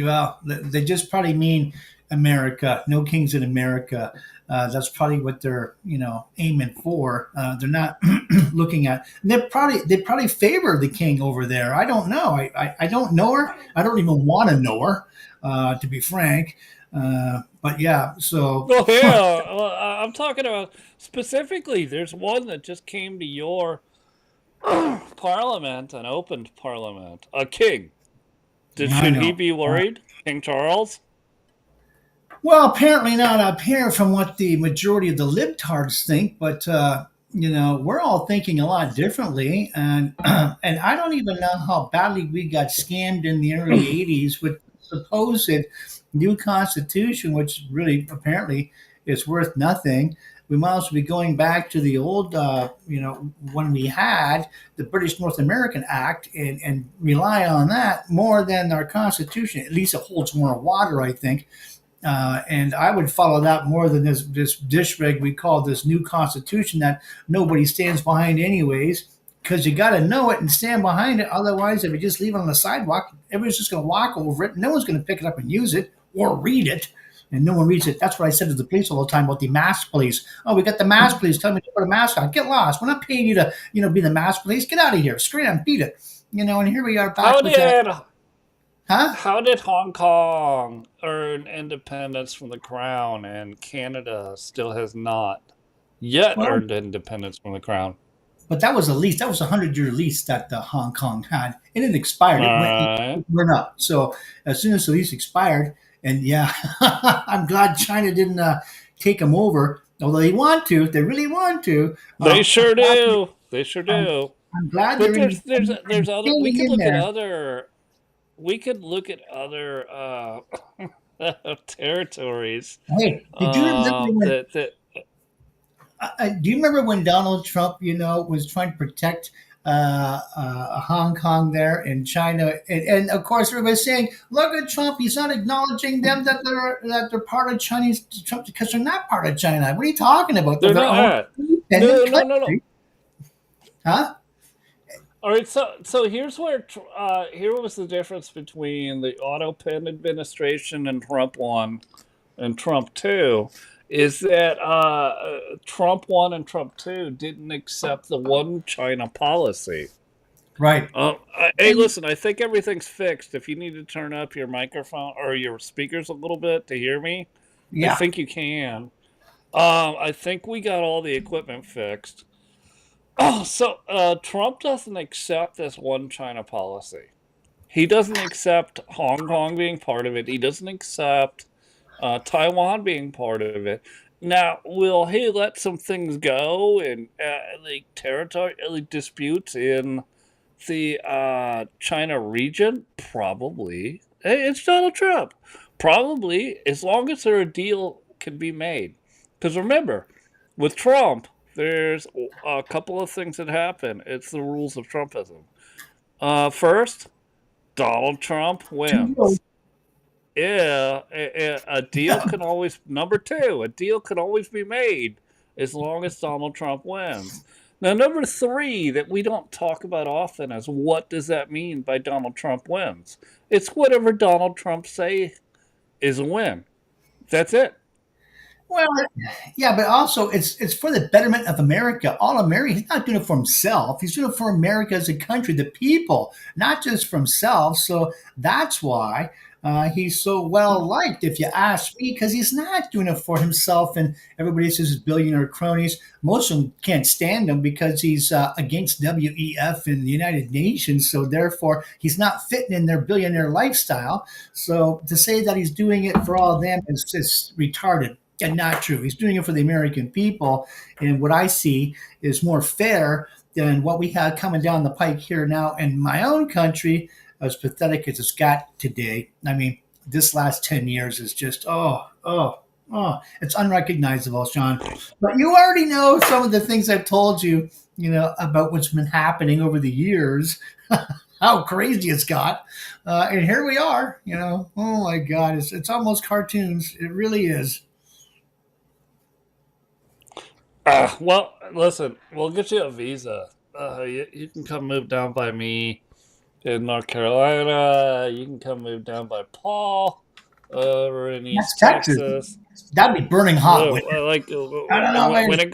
well, they just probably mean America. No kings in America. That's probably what they're aiming for. They're not looking at. They probably favor the king over there. I don't know. I don't know her. I don't even want to know her, to be frank. But yeah, so Oh yeah, well, I'm talking about specifically. There's one that just came to your parliament, an opened parliament. A king. I Should he know. be worried, King Charles? Well, apparently not up here from what the majority of the libtards think, but we're all thinking a lot differently, and and I don't even know how badly we got scammed in the early '80s with supposed new constitution, which really apparently is worth nothing. we might also be going back to the old, when we had the British North American Act, and rely on that more than our Constitution. At least it holds more water, I think. And I would follow that more than this dish reg we call this new Constitution that nobody stands behind, anyways. Because you got to know it and stand behind it. Otherwise, if you just leave it on the sidewalk, everyone's just going to walk over it. No one's going to pick it up and use it or read it. And no one reads it. That's what I said to the police all the time about the mask police. Oh, we got the mask police. Tell me to put a mask on. Get lost. We're not paying you to, be the mask police. Get out of here. Scram, beat it. And here we are back How with that. did Huh? how did Hong Kong earn independence from the crown, and Canada still has not yet Well, earned independence from the crown? but that was a lease. That was a 100-year lease that Hong Kong had. It didn't All expire. It right. went up. So as soon as the lease expired, and yeah, I'm glad China didn't take them over. Although they really want to. They I'm sure glad, do. They sure I'm, do. I'm glad But they're there's other. We hanging could in look at there. other. We could look at other territories Hey, did you remember when? that Do you remember when Donald Trump, was trying to protect Hong Kong there in China, and of course everybody's saying, "Look at Trump; he's not acknowledging them that they're part of Chinese Trump because they're not part of China." What are you talking about? They're they're their own not. independent No, no, no, no. country, huh? All right, so here's here was the difference between the Otto Penn administration and Trump one and Trump two, is that Trump one and Trump two didn't accept the one China policy. Right. Hey, And listen, I think everything's fixed. If you need to turn up your microphone or your speakers a little bit to hear me, I yeah, think you can. I think we got all the equipment fixed. Oh, so Trump doesn't accept this one China policy. He doesn't accept Hong Kong being part of it. He doesn't accept Taiwan being part of it. Now, will he let some things go and like territory like disputes in the China region? Probably. Hey, it's Donald Trump. Probably, as long as there a deal can be made. Because remember, with Trump, there's a couple of things that happen. It's the rules of Trumpism. First, Donald Trump two wins. Yeah, a deal can always number two. A deal can always be made as long as Donald Trump wins. Now, number three that we don't talk about often is what does that mean by Donald Trump wins? It's whatever Donald Trump say is a win. That's it. well, yeah, but also it's for the betterment of America. All America. He's not doing it for himself. He's doing it for America as a country, the people, not just for himself. So that's why he's so well liked, if you ask me, because he's not doing it for himself. And everybody says he's billionaire cronies. Most of them can't stand him because he's against WEF and the United Nations. So therefore, he's not fitting in their billionaire lifestyle. So to say that he's doing it for all of them is just retarded and not true. He's doing it for the American people. And what I see is more fair than what we have coming down the pike here now in my own country, as pathetic as it's got today. I mean, this last 10 years is just, it's unrecognizable, Sean. But you already know some of the things I've told you, about what's been happening over the years, how crazy it's got. And here we are, oh my God, it's almost cartoons. It really is. Well, listen, we'll get you a visa. You can come move down by me in North Carolina. You can come move down by Paul over in That's East Texas. Texas. That'd be burning hot. Well, I don't know, man. when it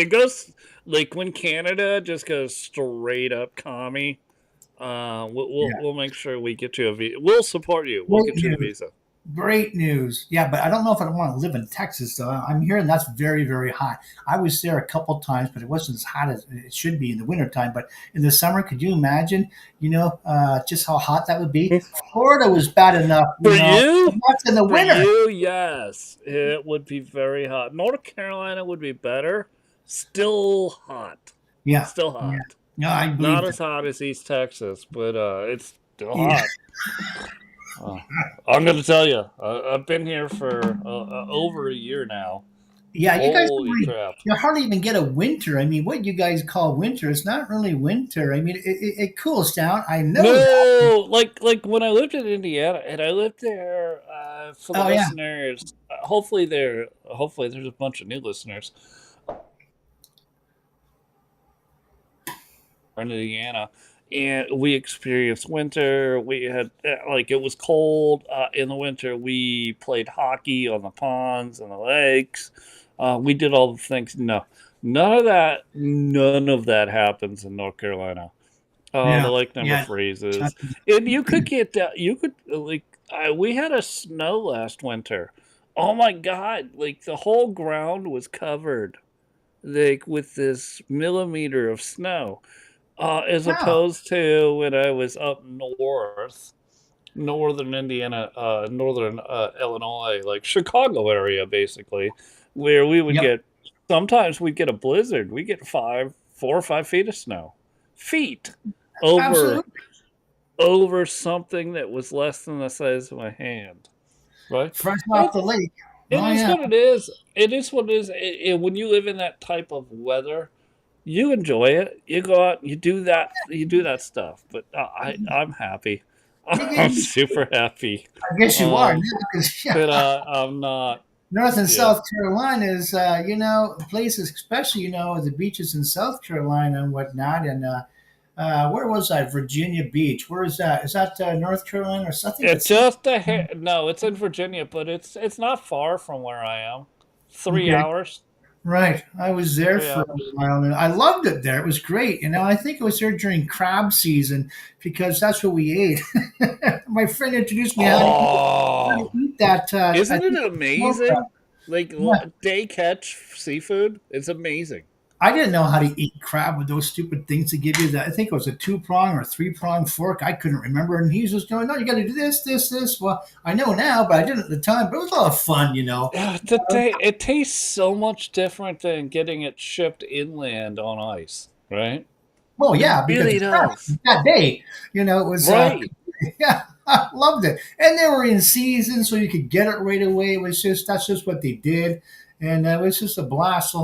goes like when Canada just goes straight up commie, Yeah. we'll make sure we get you a visa. We'll support you. We'll Great get you the news. visa. Great news. Yeah, but I don't know if I want to live in Texas, though. I'm hearing that's very, very hot. I was there a couple times, but it wasn't as hot as it should be in the wintertime. But in the summer, could you imagine, just how hot that would be? Florida was bad enough, For but you, that's in the for winter. you, yes, it would be very hot. North Carolina would be better. Still hot. Yeah. Still Yeah. hot. No, I believe Not that. as hot as East Texas, but it's still Yeah. hot. Uh, I'm going to tell you, I've been here for over a year now, Yeah, you guys don't Holy really, crap! you hardly even get a winter. I mean, what you guys call winter, it's not really winter. I mean, it cools down. I know that. No, like when I lived in Indiana, and I lived there for the Oh yeah, listeners. Hopefully there's a bunch of new listeners in Indiana, and we experienced winter. We had like it was cold in the winter. We played hockey on the ponds and the lakes. We did all the things. No, none of that happens in North Carolina. The yeah, lake never yeah. freezes, and you could get that. You could like we had a snow last winter. Oh my god! Like the whole ground was covered, like with this millimeter of snow, as Wow. opposed to when I was up north, northern Indiana, northern Illinois, like Chicago area, basically, where we would Yep. get sometimes we'd get a blizzard. We get 4 or 5 feet of snow, feet over Absolutely. something that was less than the size of my hand, right? Fresh It off the lake. it Oh is yeah. what it is. It is what it is. When you live in that type of weather, you enjoy it. You go out, you do that, stuff. But I'm happy. You I'm get, super happy. I guess you are now, Um, because but I'm not. North and Yeah, South Carolina is, places, especially, the beaches in South Carolina and whatnot. And where was I? Virginia Beach. Where is that? Is that North Carolina or something? it's It's South. just a no. It's in Virginia, but it's not far from where I am. Three Okay. hours. Right. I was there 3 for a hours. while and I loved it there. It was great. I think I was there during crab season because that's what we ate. My friend introduced me how to Oh, eat that. I isn't it think smoked crab. amazing? Like Yeah. day catch seafood. It's amazing. I didn't know how to eat crab with those stupid things to give you that. I think it was a 2 prong or 3 prong fork. I couldn't remember. And he's just going, no, you got to do this, this, this. Well, I know now, but I didn't at the time. But it was a lot of fun. Yeah, it tastes so much different than getting it shipped inland on ice, right? Well, It yeah, because really it's fresh does. that day. It was, Right. yeah, I loved it. And they were in season, so you could get it right away. That's just what they did. And it was just a blast. The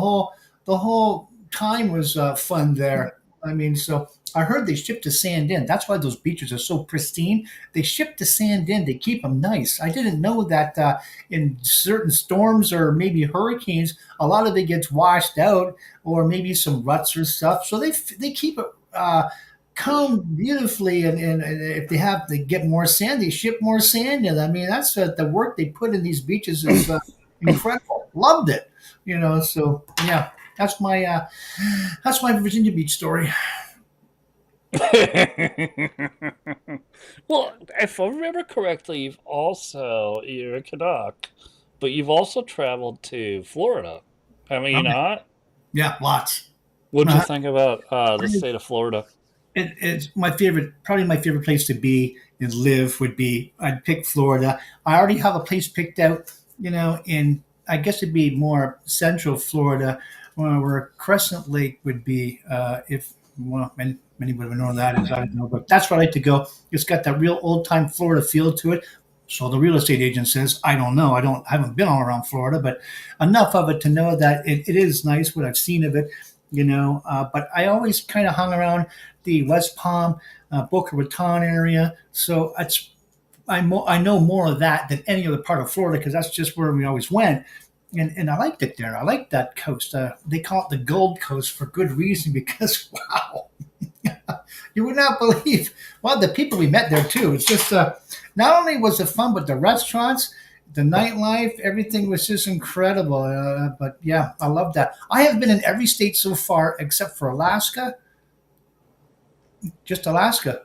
whole time was fun there. I mean, so I heard they ship the sand in. That's why those beaches are so pristine. They ship the sand in. They keep them nice. I didn't know that in certain storms or maybe hurricanes, a lot of it gets washed out or maybe some ruts or stuff. So they keep it combed beautifully. And if they have to get more sand, they ship more sand in. I mean, that's the work they put in these beaches is incredible. Loved it. So yeah, that's my uh, that's my Virginia Beach story. Well, if I remember correctly, you're a Canuck, but you've also traveled to Florida. I mean, Oh, you not? yeah, lots. What'd you Uh, think about the state of Florida? it's my favorite, probably my favorite place to be and live would be. I'd pick Florida. I already have a place picked out. In I guess it'd be more central Florida, where Crescent Lake would be. If well, many would have known that is. I don't know, but that's where I like to go. It's got that real old time Florida feel to it. So the real estate agent says, I don't know. I haven't been all around Florida, but enough of it to know that it is nice what I've seen of it. But I always kind of hung around the West Palm, Boca Raton area. So I know more of that than any other part of Florida because that's just where we always went. And I liked it there. I liked that coast. They call it the Gold Coast for good reason because, wow, you would not believe, well, the people we met there too. It's just, not only was it fun, but the restaurants, the nightlife, everything was just incredible. But yeah, I love that. I have been in every state so far except for Alaska, just Alaska.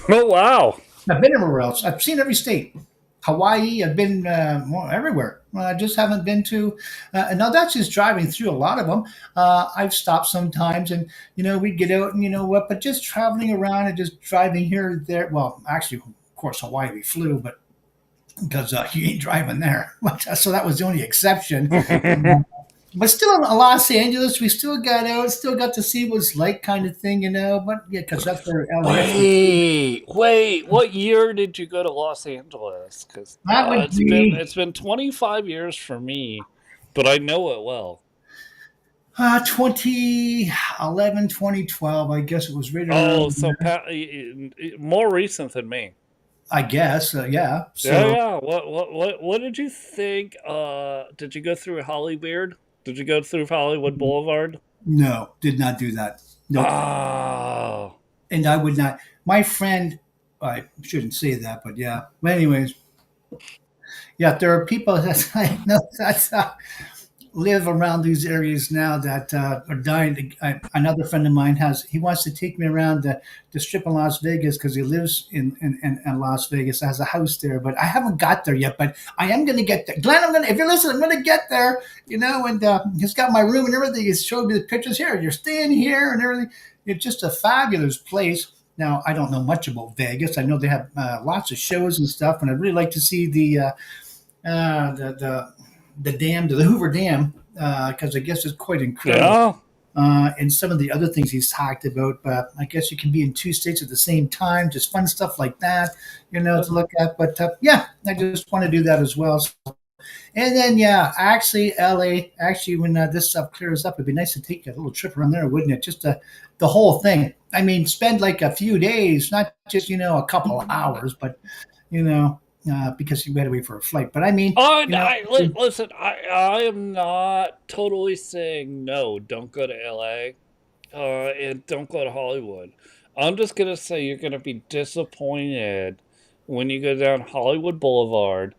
Oh wow! I've been everywhere else. I've seen every state. Hawaii, I've been everywhere. I just haven't been to. And now that's just driving through a lot of them. I've stopped sometimes, and we'd get out, and but just traveling around and just driving here and there. Well, actually, of course, Hawaii we flew, but because you ain't driving there, so that was the only exception. But still in Los Angeles, we still got out, still got to see what it's like, kind of thing. But yeah, because that's where LAX was. Wait! What year did you go to Los Angeles? Because That would it's been be 25 years for me. but I know it well. 2011, 2012, I guess it was right Oh, around so there. more recent than me. I guess, yeah. Yeah, So yeah. What did you think? Did you go through Hollyweird? Did you go through Hollywood Boulevard? no, did not do that. Nope. Oh, And I would not. My friend, I shouldn't say that, but yeah. But anyways, yeah, there are people that I know that live around these areas now that are dying. Another friend of mine he wants to take me around the strip in Las Vegas because he lives in Las Vegas, has a house there, but I haven't got there yet. But I am going to get there. Glenn, if you're listening, I'm going to get there, and he's got my room and everything. He's showed me the pictures here. You're staying here and everything. It's just a fabulous place. Now, I don't know much about Vegas. I know they have lots of shows and stuff, and I'd really like to see uh, the, the the Hoover Dam, because I guess it's quite incredible. yeah. And some of the other things he's talked about, but I guess you can be in two states at the same time, just fun stuff like that, to look at. But yeah, I just want to do that as well. And then, yeah, actually, LA, actually, when this stuff clears up, it'd be nice to take a little trip around there, wouldn't it? Just the whole thing. I mean, spend like a few days, not just, a couple of hours, but, because you got to wait for a flight. But I mean, Listen. I am not totally saying no. Don't go to L.A. And don't go to Hollywood. I'm just gonna say you're gonna be disappointed when you go down Hollywood Boulevard.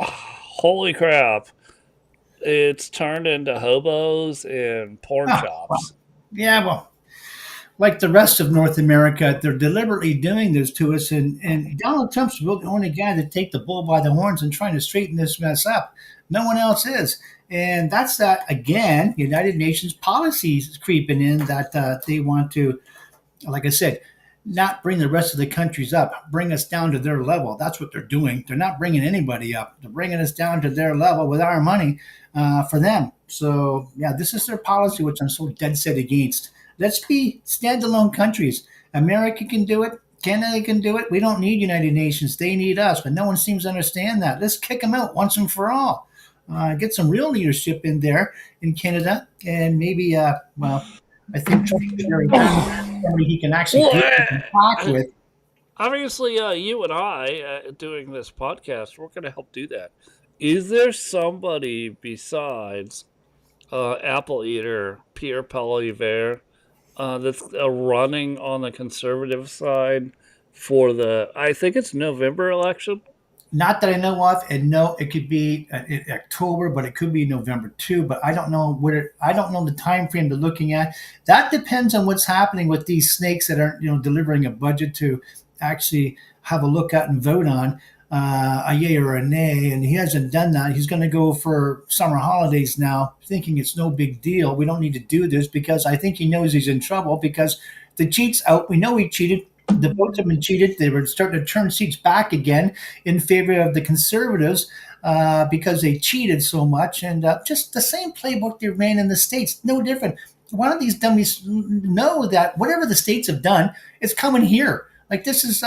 Holy crap! It's turned into hobos and porn ah, shops. yeah, well, like the rest of North America, they're deliberately doing this to us. And Donald Trump's the only guy to take the bull by the horns and trying to straighten this mess up. No one else is. And that's that, again, United Nations policies creeping in that they want to, like I said, not bring the rest of the countries up, bring us down to their level. That's what they're doing. They're not bringing anybody up. They're bringing us down to their level with our money for them. So, yeah, this is their policy, which I'm so dead set against. Let's be standalone countries. America can do it. Canada can do it. We don't need United Nations. They need us, but no one seems to understand that. Let's kick them out once and for all. Get some real leadership in there in Canada, and maybe, well, I think Trump is very happy somebody he can actually Well, deal with and talk with. obviously, you and I doing this podcast, we're gonna help do that. Is there somebody besides Apple Eater Pierre Poilievre that's running on the conservative side for the, I think it's November election. Not that I know of, and no, it could be in October, but it could be November too. But I don't know I don't know the time frame they're looking at. That depends on what's happening with these snakes that aren't, delivering a budget to actually have a look at and vote on a yay or a nay. And he hasn't done that. He's going to go for summer holidays now, thinking it's no big deal. We don't need to do this because I think he knows he's in trouble because the cheat's out. We know he cheated. The votes have been cheated. They were starting to turn seats back again in favor of the conservatives because they cheated so much. And just the same playbook they ran in the States, no different. Why don't these dummies know that whatever the states have done, it's coming here? Like this is,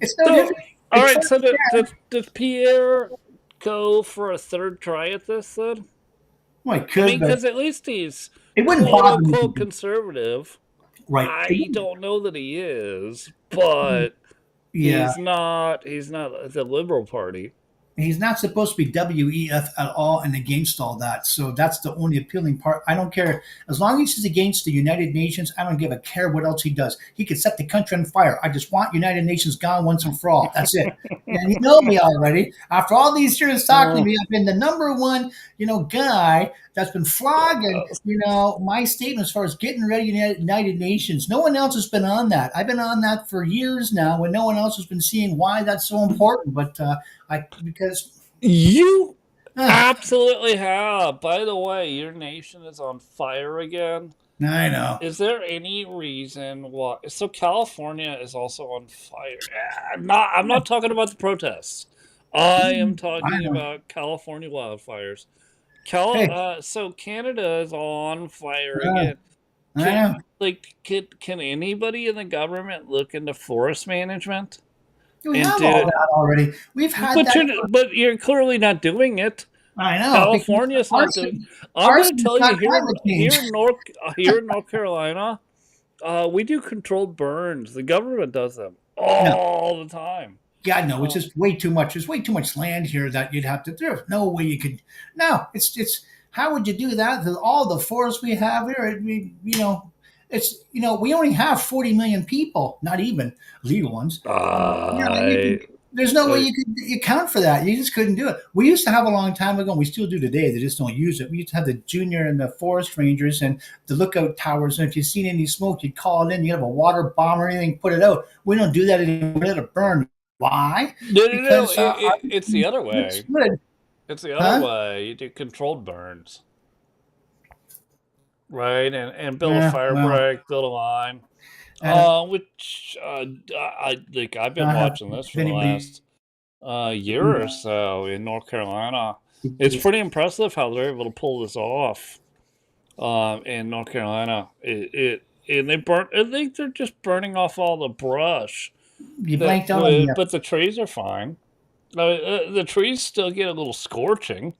it's no So, different. all It's right, so does Pierre go for a third try at this then? well, I I could, mean, but because at least he's it wouldn't quote bother me. unquote conservative. Right. I don't know that he is, but Yeah. he's not the Liberal Party. He's not supposed to be WEF at all and against all that. So that's the only appealing part. I don't care. As long as he's against the United Nations, I don't give a care what else he does. He could set the country on fire. I just want United Nations gone once and for all. That's it. And you know me already. After all these years talking to Uh, me, I've been the number one, guy that's been flogging, my statement as far as getting ready United Nations. No one else has been on that. I've been on that for years now, and no one else has been seeing why that's so important. But because you uh, absolutely have. By the way, your nation is on fire again. I know, Is there any reason why? So California is also on fire. I'm not talking about the protests. I am I talking know. about California wildfires. Hey, So Canada is on fire uh, again. I Can know. can anybody in the government look into forest management? We and have all do. that already. We've had But that. you're clearly not doing it. I know because California's not doing. arson, I'm going to arson's tell you not climate change. here in North Carolina, we do controlled burns. The government does them No, all the time. yeah, no, it's Uh, just way too much. There's way too much land here that you'd have to. There's no way you could. No, it's. How would you do that? All the forests we have here, it's we only have 40 million people, not even legal ones. You could, I, there's no way I you could account for that. You just couldn't do it. We used to have a long time ago, and we still do today. They just don't use it. We used to have the junior and the forest rangers and the lookout towers. And if you seen any smoke, you'd call it in. You have a water bomb or anything, put it out. We don't do that anymore. We let it burn. Why? no, no, no. Because It's the other it's way. good, It's the other huh? way. You do controlled burns, right? And build a Yeah, fire well, break, build a line. and Which I like. I've been I have watching this for the anybody last year do or that. so in North Carolina. It's pretty impressive how they're able to pull this off in North Carolina. And they burn. I think they're just burning off all the brush You that blanked out on me. would, but the trees are fine. The trees still get a little scorching,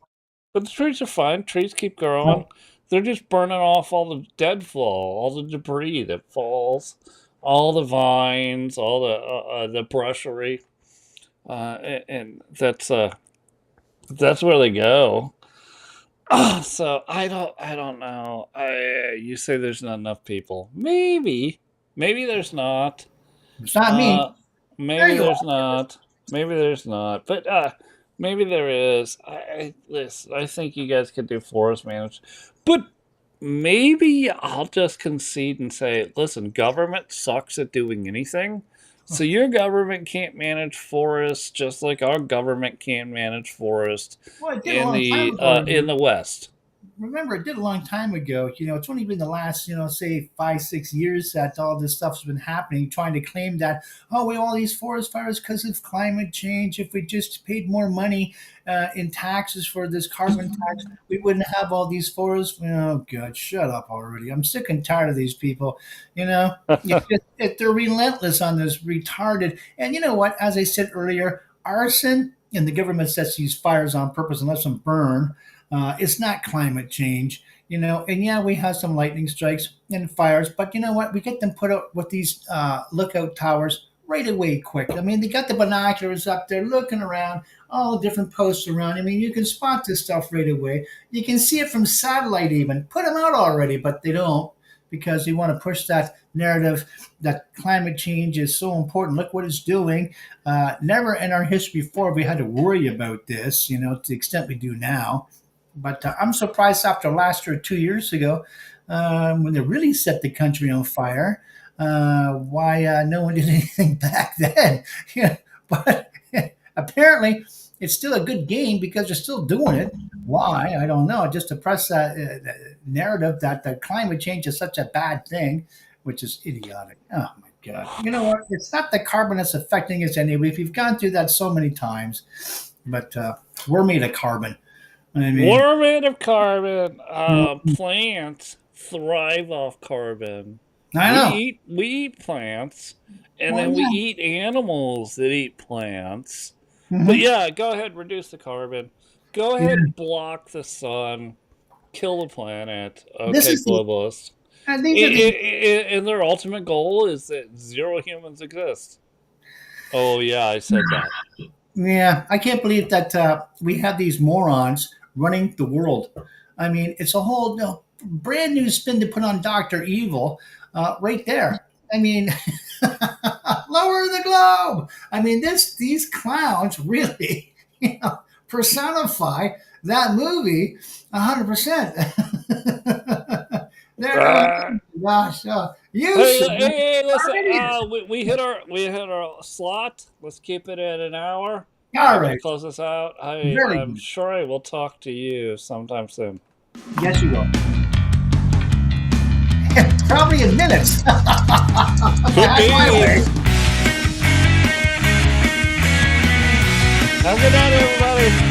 but the trees are fine. Trees keep growing. They're just burning off all the deadfall, all the debris that falls, all the vines, all the brushery, and that's where they go. So I don't know. You say there's not enough people. Maybe there's not. It's not me. Uh, There maybe you there's are. not. Maybe there's not. But maybe there is. Listen, I think you guys could do forest management. But maybe I'll just concede and say, listen, government sucks at doing anything. So your government can't manage forests just like our government can't manage forests Well, I did a long time in ago. the West. Remember, it did a long time ago. It's only been the last, say 5, 6 years that all this stuff's been happening, trying to claim that, oh, we have all these forest fires because of climate change. If we just paid more money in taxes for this carbon tax, we wouldn't have all these forests. Oh, God, shut up already. I'm sick and tired of these people. You know, they're relentless on this, retarded. And you know what? As I said earlier, arson, and the government sets these fires on purpose and lets them burn. It's not climate change, and yeah, we have some lightning strikes and fires, but you know what? We get them put out with these lookout towers right away quick. I mean, they got the binoculars up there looking around, all the different posts around. I mean, you can spot this stuff right away. You can see it from satellite even. Put them out already, but they don't because they want to push that narrative that climate change is so important. Look what it's doing. Never in our history before we had to worry about this, to the extent we do now. But I'm surprised after last year, 2 years ago, when they really set the country on fire, why no one did anything back then. Yeah, but apparently it's still a good game because they're still doing it. Why? I don't know. Just to press that narrative that the climate change is such a bad thing, which is idiotic. Oh my God. You know what? It's not the carbon that's affecting us anyway. We've gone through that so many times. But we're made of carbon. I mean, We're made of carbon. mm, Plants thrive off carbon. I know. We eat plants, and Well, then we yeah. eat animals that eat plants. But Hmm. yeah, go ahead, reduce the carbon. Go Yeah. ahead, block the sun. Kill the planet. This Okay, is the. globalists. And these are the. And their ultimate goal is that zero humans exist. Oh yeah, I said that. Yeah, I can't believe that we have these morons running the world. I mean, it's a whole brand new spin to put on Doctor Evil, right there. I mean, lower the globe. I mean, these clowns really, personify that movie 100%. Uh, Gosh, you Hey, should hey, listen. are idiots. We hit our slot. Let's keep it at an hour. All I'm gonna right, close this out. very I'm good. sure I will talk to you sometime soon. Yes, you will. Probably in minutes. Could That's my be. way. Have a good night, everybody.